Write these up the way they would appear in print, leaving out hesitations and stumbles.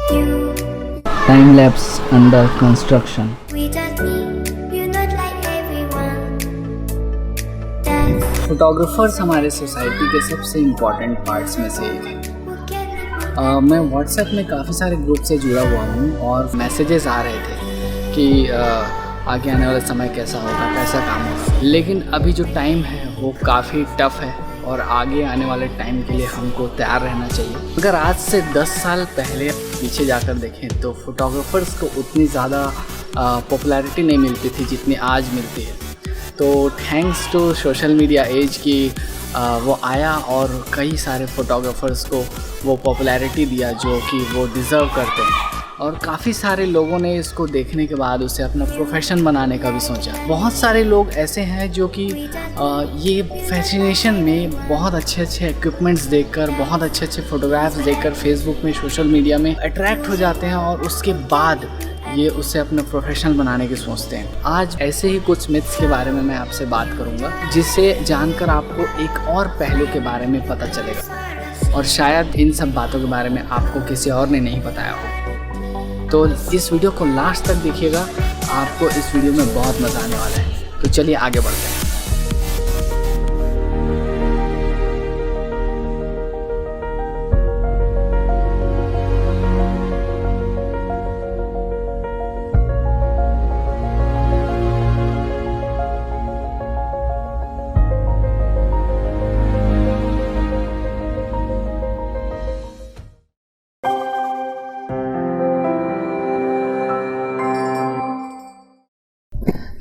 Time lapse under construction. Photographers हमारे society के सबसे इम्पॉर्टेंट पार्ट्स में से एक है। मैं व्हाट्सएप में काफ़ी सारे ग्रुप से जुड़ा हुआ हूँ और मैसेजेस आ रहे थे कि आगे आने वाला समय कैसा होगा, कैसा काम होगा। लेकिन अभी जो टाइम है वो काफ़ी टफ है और आगे आने वाले टाइम के लिए हमको तैयार रहना चाहिए। अगर आज से 10 साल पहले पीछे जाकर देखें तो फोटोग्राफर्स को उतनी ज़्यादा पॉपुलैरिटी नहीं मिलती थी जितनी आज मिलती है। तो thanks to social media age की वो आया और कई सारे फोटोग्राफर्स को वो पॉपुलैरिटी दिया जो कि वो डिज़र्व करते हैं। और काफ़ी सारे लोगों ने इसको देखने के बाद उसे अपना प्रोफेशन बनाने का भी सोचा। बहुत सारे लोग ऐसे हैं जो कि ये फैसिनेशन में बहुत अच्छे अच्छे इक्विपमेंट्स देखकर, बहुत अच्छे अच्छे फ़ोटोग्राफ्स देखकर फेसबुक में, सोशल मीडिया में अट्रैक्ट हो जाते हैं और उसके बाद ये उसे अपना प्रोफेशन बनाने की सोचते हैं। आज ऐसे ही कुछ मिथ्स के बारे में मैं आपसे बात करूंगा जिससे जानकर आपको एक और पहलू के बारे में पता चलेगा और शायद इन सब बातों के बारे में आपको किसी और ने नहीं बताया हो। तो इस वीडियो को लास्ट तक देखिएगा, आपको इस वीडियो में बहुत मज़ा आने वाला है। तो चलिए आगे बढ़ते हैं।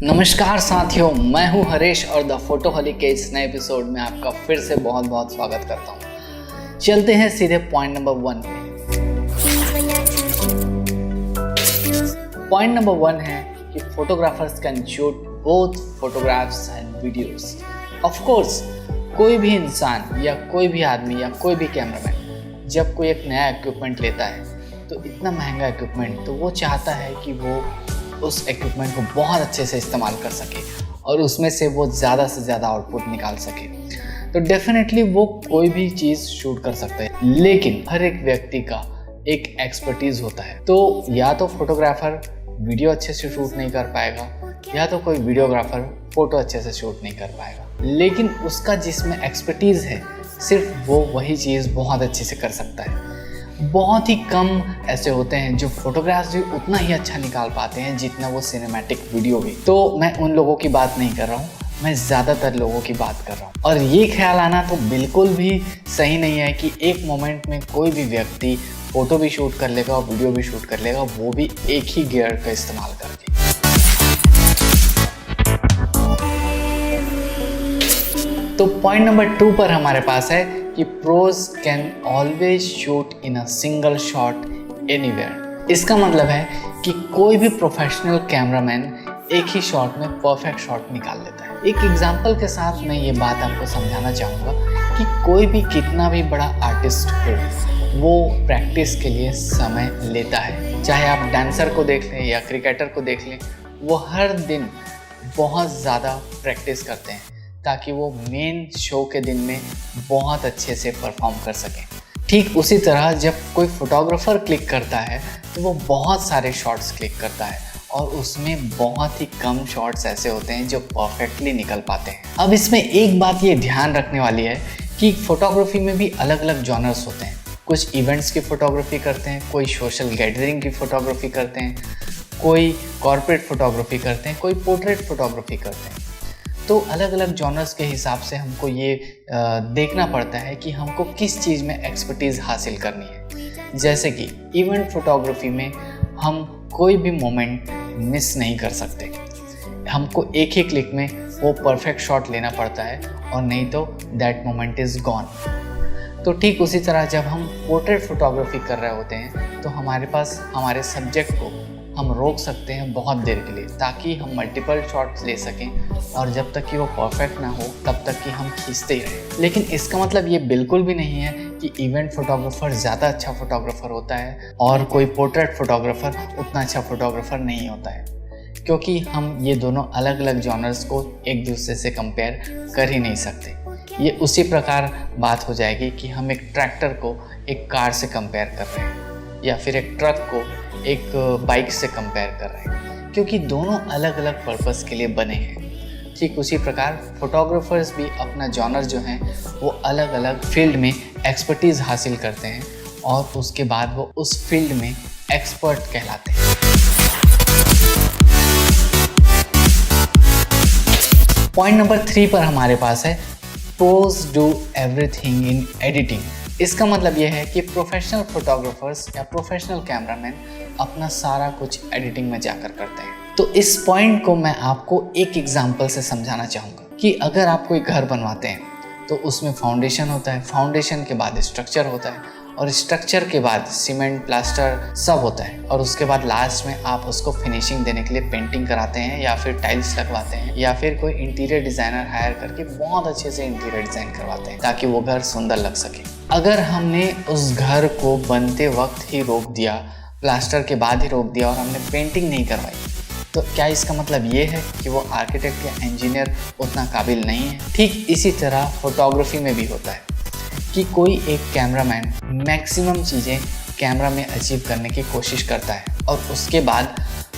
नमस्कार साथियों, मैं हूं हरीश और द फोटोहॉलिक के इस नए एपिसोड में आपका फिर से बहुत बहुत स्वागत करता हूं। चलते हैं सीधे पॉइंट नंबर 1 पे। पॉइंट नंबर 1 है कि photographers can shoot both photographs and videos. Of course कोई भी इंसान या कोई भी आदमी या कोई भी कैमरामैन जब कोई एक नया इक्विपमेंट लेता है तो इतना महंगा इक्विपमेंट, तो वो चाहता है कि वो उस इक्विपमेंट को बहुत अच्छे से इस्तेमाल कर सके और उसमें से वो ज़्यादा से ज़्यादा आउटपुट निकाल सके। तो डेफिनेटली वो कोई भी चीज़ शूट कर सकता है, लेकिन हर एक व्यक्ति का एक एक्सपर्टीज़ होता है। तो या तो फोटोग्राफर वीडियो अच्छे से शूट नहीं कर पाएगा या तो कोई वीडियोग्राफर फ़ोटो अच्छे से शूट नहीं कर पाएगा, लेकिन उसका जिसमें एक्सपर्टीज़ है सिर्फ वो वही चीज़ बहुत अच्छे से कर सकता है। बहुत ही कम ऐसे होते हैं जो फोटोग्राफ्स भी उतना ही अच्छा निकाल पाते हैं जितना वो सिनेमैटिक वीडियो भी। तो मैं उन लोगों की बात नहीं कर रहा हूँ, मैं ज़्यादातर लोगों की बात कर रहा हूँ। और ये ख्याल आना तो बिल्कुल भी सही नहीं है कि एक मोमेंट में कोई भी व्यक्ति फ़ोटो भी शूट कर लेगा और वीडियो भी शूट कर लेगा, वो भी एक ही गियर का इस्तेमाल करके। तो पॉइंट नंबर 2 पर हमारे पास है कि pros can always shoot in a single shot anywhere. इसका मतलब है कि कोई भी प्रोफेशनल कैमरामैन एक ही शॉट में परफेक्ट शॉट निकाल लेता है। एक एग्जांपल के साथ मैं ये बात आपको समझाना चाहूँगा कि कोई भी कितना भी बड़ा आर्टिस्ट हो, वो प्रैक्टिस के लिए समय लेता है। चाहे आप डांसर को देख लें या क्रिकेटर को देख लें, वो हर दिन बहुत ज़्यादा प्रैक्टिस करते हैं ताकि वो मेन शो के दिन में बहुत अच्छे से परफॉर्म कर सकें। ठीक उसी तरह जब कोई फोटोग्राफर क्लिक करता है तो वो बहुत सारे शॉट्स क्लिक करता है और उसमें बहुत ही कम शॉट्स ऐसे होते हैं जो परफेक्टली निकल पाते हैं। अब इसमें एक बात ये ध्यान रखने वाली है कि फोटोग्राफी में भी अलग अलग जॉनर्स होते हैं। कुछ इवेंट्स की फ़ोटोग्राफी करते हैं, कोई सोशल गैदरिंग की फ़ोटोग्राफी करते हैं, कोई कॉर्पोरेट फ़ोटोग्राफी करते हैं, कोई पोर्ट्रेट फ़ोटोग्राफी करते हैं। तो अलग अलग जॉनर्स के हिसाब से हमको ये देखना पड़ता है कि हमको किस चीज़ में एक्सपर्टीज़ हासिल करनी है। जैसे कि इवेंट फोटोग्राफी में हम कोई भी मोमेंट मिस नहीं कर सकते, हमको एक ही क्लिक में वो परफेक्ट शॉट लेना पड़ता है और नहीं तो दैट मोमेंट इज़ गॉन। तो ठीक उसी तरह जब हम पोर्ट्रेट फोटोग्राफी कर रहे होते हैं तो हमारे पास हमारे सब्जेक्ट को हम रोक सकते हैं बहुत देर के लिए ताकि हम मल्टीपल शॉट्स ले सकें और जब तक कि वो परफेक्ट ना हो तब तक कि हम खींचते ही रहें। लेकिन इसका मतलब ये बिल्कुल भी नहीं है कि इवेंट फोटोग्राफर ज़्यादा अच्छा फोटोग्राफर होता है और कोई पोर्ट्रेट फोटोग्राफर उतना अच्छा फोटोग्राफर नहीं होता है, क्योंकि हम ये दोनों अलग अलग जॉनर्स को एक दूसरे से कंपेयर कर ही नहीं सकते। ये उसी प्रकार बात हो जाएगी कि हम एक ट्रैक्टर को एक कार से कंपेयर कर रहे हैं या फिर एक ट्रक को एक बाइक से कंपेयर कर रहे हैं, क्योंकि दोनों अलग अलग पर्पस के लिए बने हैं। ठीक उसी प्रकार फोटोग्राफर्स भी अपना जॉनर जो है वो अलग अलग फील्ड में एक्सपर्टीज़ हासिल करते हैं और उसके बाद वो उस फील्ड में एक्सपर्ट कहलाते हैं। पॉइंट नंबर 3 पर हमारे पास है pros do everything in editing. इसका मतलब यह है कि प्रोफेशनल फोटोग्राफर्स या प्रोफेशनल कैमरामैन अपना सारा कुछ एडिटिंग में जाकर करते हैं। तो इस पॉइंट को मैं आपको एक एग्जांपल से समझाना चाहूँगा कि अगर आप कोई घर बनवाते हैं तो उसमें फाउंडेशन होता है, फाउंडेशन के बाद स्ट्रक्चर होता है और स्ट्रक्चर के बाद सीमेंट, प्लास्टर सब होता है और उसके बाद लास्ट में आप उसको फिनिशिंग देने के लिए पेंटिंग कराते हैं या फिर टाइल्स लगवाते हैं या फिर कोई इंटीरियर डिज़ाइनर हायर करके बहुत अच्छे से इंटीरियर डिज़ाइन करवाते हैं ताकि वो घर सुंदर लग सके। अगर हमने उस घर को बनते वक्त ही रोक दिया, प्लास्टर के बाद ही रोक दिया और हमने पेंटिंग नहीं करवाई, तो क्या इसका मतलब ये है कि वो आर्किटेक्ट या इंजीनियर उतना काबिल नहीं है? ठीक इसी तरह फोटोग्राफी में भी होता है कि कोई एक कैमरामैन मैक्सिमम चीज़ें कैमरा में अचीव करने की कोशिश करता है और उसके बाद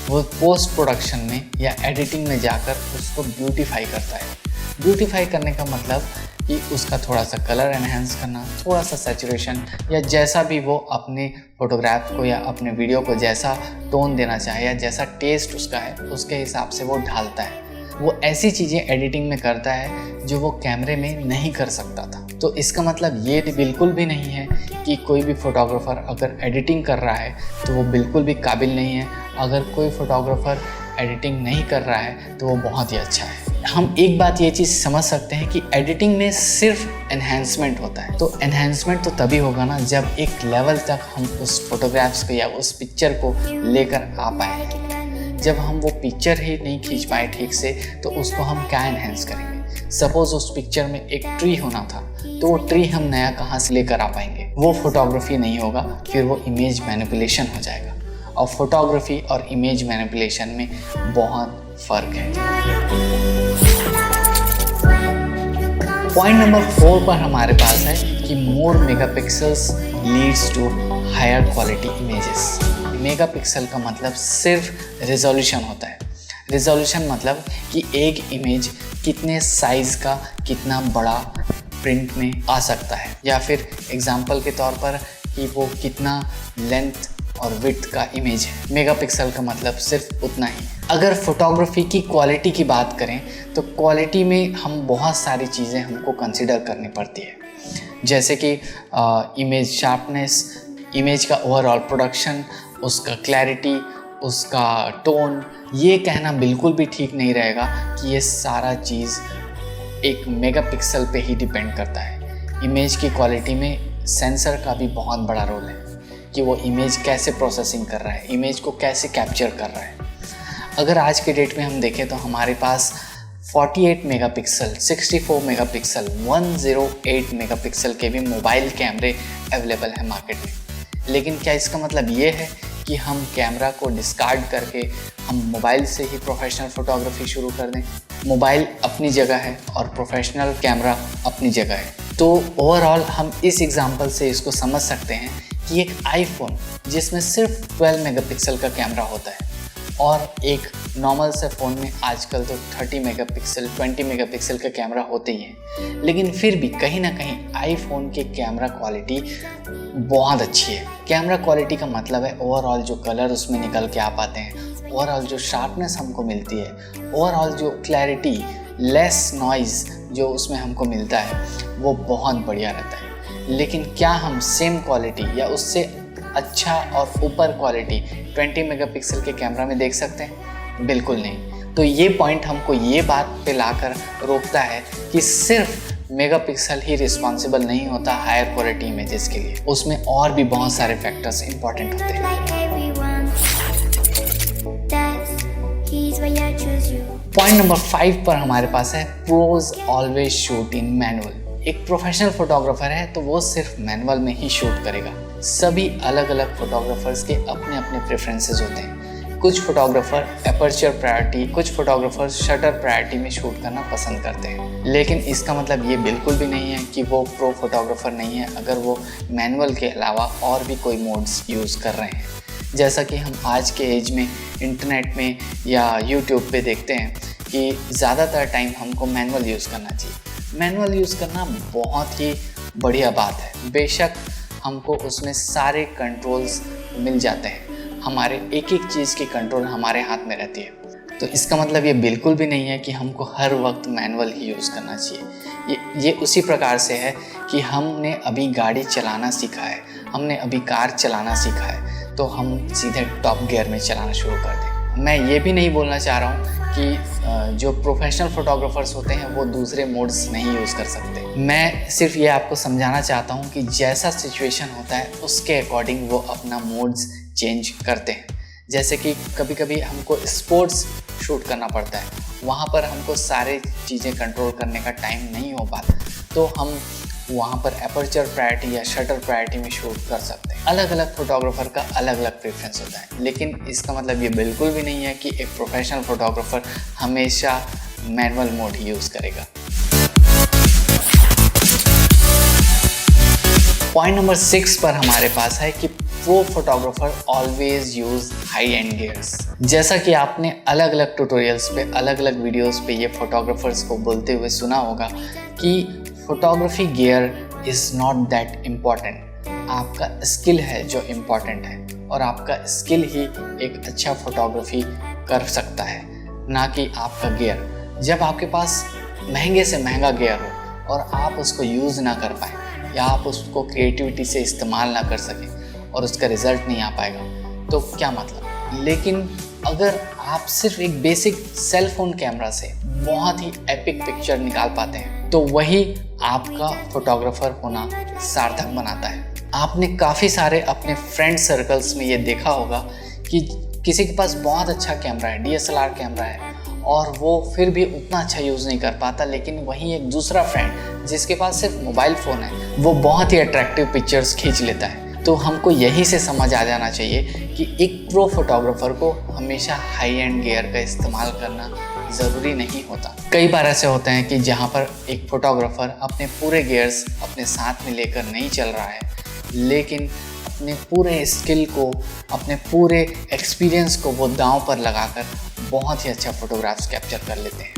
वो पोस्ट प्रोडक्शन में या एडिटिंग में जाकर उसको ब्यूटीफाई करता है। ब्यूटीफाई करने का मतलब कि उसका थोड़ा सा कलर एनहेंस करना, थोड़ा सा सैचुरेशन या जैसा भी वो अपने फोटोग्राफ को या अपने वीडियो को जैसा टोन देना चाहे या जैसा टेस्ट उसका है उसके हिसाब से वो ढालता है। वो ऐसी चीज़ें एडिटिंग में करता है जो वो कैमरे में नहीं कर सकता था। तो इसका मतलब ये बिल्कुल भी नहीं है कि कोई भी फोटोग्राफर अगर एडिटिंग कर रहा है तो वो बिल्कुल भी काबिल नहीं है। अगर कोई फोटोग्राफर एडिटिंग नहीं कर रहा है तो वो बहुत ही अच्छा है। हम एक बात ये चीज़ समझ सकते हैं कि एडिटिंग में सिर्फ एनहेंसमेंट होता है। तो एनहेंसमेंट तो तभी होगा ना जब एक लेवल तक हम उस फोटोग्राफ्स को या उस पिक्चर को लेकर आ पाए। जब हम वो पिक्चर ही नहीं खींच पाए ठीक से तो उसको हम क्या एनहेंस करेंगे? सपोज उस पिक्चर में एक ट्री होना था तो वो ट्री हम नया कहाँ से लेकर आ पाएंगे? वो फोटोग्राफी नहीं होगा, फिर वो इमेज मैनिपुलेशन हो जाएगा। और फोटोग्राफी और इमेज मैनिपुलेशन में बहुत फ़र्क है। पॉइंट नंबर 4 पर हमारे पास है कि more megapixels leads to higher quality images. Megapixel का मतलब सिर्फ रिजोल्यूशन होता है। रिजोल्यूशन मतलब कि एक इमेज कितने साइज़ का कितना बड़ा प्रिंट में आ सकता है, या फिर एग्जांपल के तौर पर कि वो कितना लेंथ और विड्थ का इमेज है। मेगापिक्सल का मतलब सिर्फ उतना ही। अगर फोटोग्राफी की क्वालिटी की बात करें तो क्वालिटी में हम बहुत सारी चीज़ें हमको कंसिडर करनी पड़ती है, जैसे कि इमेज शार्पनेस, इमेज का ओवरऑल प्रोडक्शन, उसका क्लैरिटी, उसका टोन। ये कहना बिल्कुल भी ठीक नहीं रहेगा कि ये सारा चीज़ एक मेगापिक्सल पे ही डिपेंड करता है। इमेज की क्वालिटी में सेंसर का भी बहुत बड़ा रोल है कि वो इमेज कैसे प्रोसेसिंग कर रहा है, इमेज को कैसे कैप्चर कर रहा है। अगर आज के डेट में हम देखें तो हमारे पास 48 मेगापिक्सल, 64 मेगापिक्सल, 108 मेगापिक्सल के भी मोबाइल कैमरे अवेलेबल हैं मार्केट में। लेकिन क्या इसका मतलब ये है कि हम कैमरा को डिस्कार्ड करके हम मोबाइल से ही प्रोफेशनल फ़ोटोग्राफी शुरू कर दें? मोबाइल अपनी जगह है और प्रोफेशनल कैमरा अपनी जगह है। तो ओवरऑल हम इस एग्जांपल से इसको समझ सकते हैं कि एक आईफोन जिसमें सिर्फ 12 मेगापिक्सल का कैमरा होता है और एक नॉर्मल से फ़ोन में आजकल तो 30 मेगापिक्सल, 20 मेगापिक्सल का कैमरा होते ही है, लेकिन फिर भी कहीं ना कहीं आईफोन के कैमरा क्वालिटी बहुत अच्छी है। कैमरा क्वालिटी का मतलब है ओवरऑल जो कलर उसमें निकल के आ पाते हैं, ओवरऑल जो शार्पनेस हमको मिलती है, ओवरऑल जो क्लैरिटी, लेस नॉइज़ जो उसमें हमको मिलता है वो बहुत बढ़िया रहता है। लेकिन क्या हम सेम क्वालिटी या उससे अच्छा और ऊपर क्वालिटी 20 मेगापिक्सल के कैमरा में देख सकते हैं? बिल्कुल नहीं। तो ये पॉइंट हमको ये बात पे लाकर रोकता है कि सिर्फ मेगापिक्सल ही रिस्पॉन्सिबल नहीं होता हायर क्वालिटी इमेजेस के लिए, उसमें और भी बहुत सारे फैक्टर्स इंपॉर्टेंट होते हैं। पॉइंट नंबर 5 पर हमारे पास है pros always shoot in manual. एक प्रोफेशनल फोटोग्राफर है तो वो सिर्फ मैनुअल में ही शूट करेगा। सभी अलग अलग फोटोग्राफर्स के अपने अपने प्रेफरेंसेस होते हैं। कुछ फोटोग्राफर एपर्चर प्रायोरिटी, कुछ फोटोग्राफर शटर प्रायोरिटी में शूट करना पसंद करते हैं, लेकिन इसका मतलब ये बिल्कुल भी नहीं है कि वो प्रो फोटोग्राफर नहीं है अगर वो मैनुअल के अलावा और भी कोई मोड्स यूज़ कर रहे हैं। जैसा कि हम आज के एज में इंटरनेट में या यूट्यूब पे देखते हैं कि ज़्यादातर टाइम हमको मैनुअल यूज़ करना चाहिए। मैनुअल यूज़ करना बहुत ही बढ़िया बात है। बेशक हमको उसमें सारे कंट्रोल्स मिल जाते हैं, हमारे एक एक चीज़ की कंट्रोल हमारे हाथ में रहती है। तो इसका मतलब ये बिल्कुल भी नहीं है कि हमको हर वक्त मैनुअल ही यूज़ करना चाहिए। ये उसी प्रकार से है कि हमने अभी गाड़ी चलाना सीखा है, हमने अभी कार चलाना सीखा है, तो हम सीधे टॉप गियर में चलाना शुरू कर दें। मैं ये भी नहीं बोलना चाह रहा हूँ कि जो प्रोफेशनल फोटोग्राफर्स होते हैं वो दूसरे मोड्स नहीं यूज़ कर सकते। मैं सिर्फ ये आपको समझाना चाहता हूँ कि जैसा सिचुएशन होता है उसके अकॉर्डिंग वो अपना मोड्स चेंज करते हैं। जैसे कि कभी कभी हमको स्पोर्ट्स शूट करना पड़ता है, वहाँ पर हमको सारे चीज़ें कंट्रोल करने का टाइम नहीं हो पाता, तो हम वहाँ पर एपर्चर प्रायोरिटी या शटर प्रायोरिटी में शूट कर सकते हैं। अलग अलग फोटोग्राफर का अलग अलग प्रेफरेंस होता है, लेकिन इसका मतलब ये बिल्कुल भी नहीं है कि एक प्रोफेशनल फोटोग्राफर हमेशा मैनुअल मोड ही यूज़ करेगा। पॉइंट नंबर 6 पर हमारे पास है कि pro photographer always use high and gears. जैसा कि आपने अलग अलग ट्यूटोरियल्स पे, अलग अलग वीडियोस पे ये फोटोग्राफर्स को बोलते हुए सुना होगा कि photography gear is not that important, आपका स्किल है जो इम्पॉर्टेंट है, और आपका स्किल ही एक अच्छा फोटोग्राफी कर सकता है, ना कि आपका गियर। जब आपके पास महंगे से महंगा गियर हो और आप उसको यूज़ ना कर पाए या आप उसको क्रिएटिविटी से इस्तेमाल ना कर सकें और उसका रिज़ल्ट नहीं आ पाएगा, तो क्या मतलब। लेकिन अगर आप सिर्फ एक बेसिक सेल फोन कैमरा से बहुत ही एपिक पिक्चर निकाल पाते हैं तो वही आपका फोटोग्राफर होना सार्थक बनाता है। आपने काफ़ी सारे अपने फ्रेंड सर्कल्स में ये देखा होगा कि किसी के पास बहुत अच्छा कैमरा है, DSLR कैमरा है, और वो फिर भी उतना अच्छा यूज़ नहीं कर पाता, लेकिन वहीं एक दूसरा फ्रेंड जिसके पास सिर्फ मोबाइल फ़ोन है वो बहुत ही अट्रैक्टिव पिक्चर्स खींच लेता है। तो हमको यही से समझ आ जाना चाहिए कि एक प्रो फोटोग्राफर को हमेशा हाई एंड गियर का इस्तेमाल करना ज़रूरी नहीं होता। कई बार ऐसे होते हैं कि जहाँ पर एक फोटोग्राफर अपने पूरे गियर्स अपने साथ में लेकर नहीं चल रहा है, लेकिन अपने पूरे स्किल को, अपने पूरे एक्सपीरियंस को वो दांव पर लगाकर बहुत ही अच्छा फोटोग्राफ्स कैप्चर कर लेते हैं।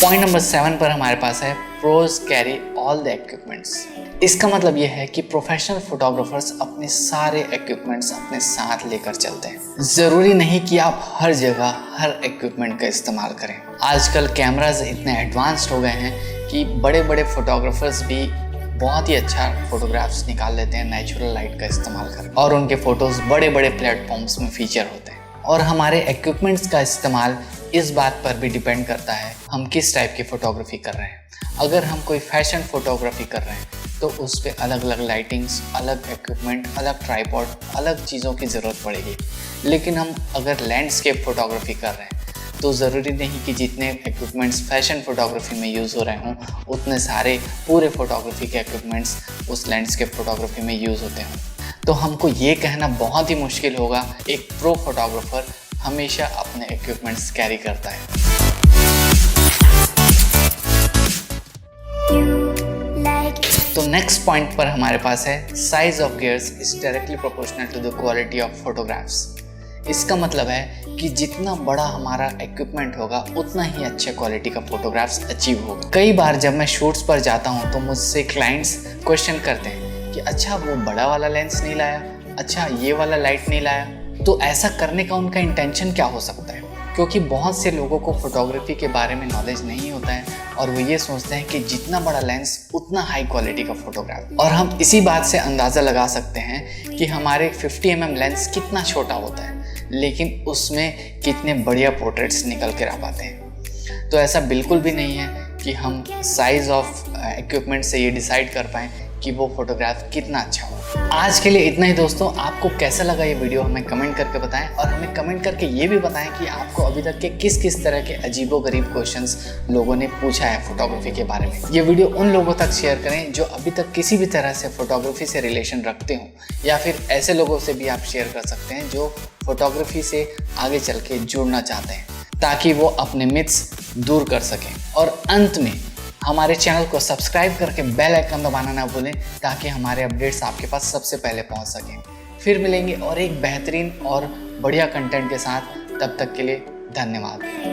पॉइंट नंबर 7 पर हमारे पास है pros carry all the equipments. इसका मतलब यह है कि प्रोफेशनल फोटोग्राफर्स अपने सारे इक्विपमेंट्स अपने साथ लेकर चलते हैं। ज़रूरी नहीं कि आप हर जगह हर इक्विपमेंट का इस्तेमाल करें। आजकल कैमराज इतने एडवांस्ड हो गए हैं कि बड़े बड़े फोटोग्राफर्स भी बहुत ही अच्छा फोटोग्राफ्स निकाल लेते हैं नेचुरल लाइट का इस्तेमाल कर, और उनके फ़ोटोज़ बड़े बड़े प्लेटफॉर्म्स में फीचर होते हैं। और हमारे इक्विपमेंट्स का इस्तेमाल इस बात पर भी डिपेंड करता है हम किस टाइप की फ़ोटोग्राफी कर रहे हैं। अगर हम कोई फैशन फोटोग्राफी कर रहे हैं तो उस पर अलग अलग लाइटिंग्स, अलग इक्विपमेंट, अलग ट्राइपॉड, अलग चीज़ों की ज़रूरत पड़ेगी। लेकिन हम अगर लैंडस्केप फोटोग्राफी कर रहे हैं तो ज़रूरी नहीं कि जितने इक्विपमेंट्स फैशन फोटोग्राफी में यूज़ हो रहे हों उतने सारे पूरे फोटोग्राफी के इक्विपमेंट्स उस लैंडस्केप फोटोग्राफी में यूज़ होते हों। तो हमको ये कहना बहुत ही मुश्किल होगा एक प्रो फोटोग्राफर हमेशा अपने इक्विपमेंट्स कैरी करता है। तो नेक्स्ट पॉइंट पर हमारे पास है size of gears is directly proportional to the quality of photographs. इसका मतलब है कि जितना बड़ा हमारा इक्विपमेंट होगा उतना ही अच्छे क्वालिटी का फोटोग्राफ्स अचीव होगा। कई बार जब मैं शूट्स पर जाता हूँ तो मुझसे क्लाइंट्स क्वेश्चन करते हैं कि अच्छा वो बड़ा वाला लेंस नहीं लाया, अच्छा ये वाला लाइट नहीं लाया। तो ऐसा करने का उनका इंटेंशन क्या हो सकता है? क्योंकि बहुत से लोगों को फोटोग्राफी के बारे में नॉलेज नहीं होता है और वो ये सोचते हैं कि जितना बड़ा लेंस उतना हाई क्वालिटी का फोटोग्राफ। और हम इसी बात से अंदाज़ा लगा सकते हैं कि हमारे 50 mm लेंस कितना छोटा होता है, लेकिन उसमें कितने बढ़िया पोर्ट्रेट्स निकल कर आ पाते हैं। तो ऐसा बिल्कुल भी नहीं है कि हम साइज़ ऑफ इक्विपमेंट से ये डिसाइड कर पाएँ कि वो फोटोग्राफ कितना अच्छा हो। आज के लिए इतना ही दोस्तों। आपको कैसा लगा ये वीडियो हमें कमेंट करके बताएं, और हमें कमेंट करके ये भी बताएं कि आपको अभी तक के किस किस तरह के अजीबोगरीब क्वेश्चंस लोगों ने पूछा है फोटोग्राफी के बारे में। ये वीडियो उन लोगों तक शेयर करें जो अभी तक किसी भी तरह से फोटोग्राफी से रिलेशन रखते हों, या फिर ऐसे लोगों से भी आप शेयर कर सकते हैं जो फोटोग्राफी से आगे चल के जुड़ना चाहते हैं, ताकि वो अपने मिथ्स दूर कर सकें। और अंत में हमारे चैनल को सब्सक्राइब करके बेल आइकन दबाना ना भूलें, ताकि हमारे अपडेट्स आपके पास सबसे पहले पहुंच सकें। फिर मिलेंगे और एक बेहतरीन और बढ़िया कंटेंट के साथ। तब तक के लिए धन्यवाद।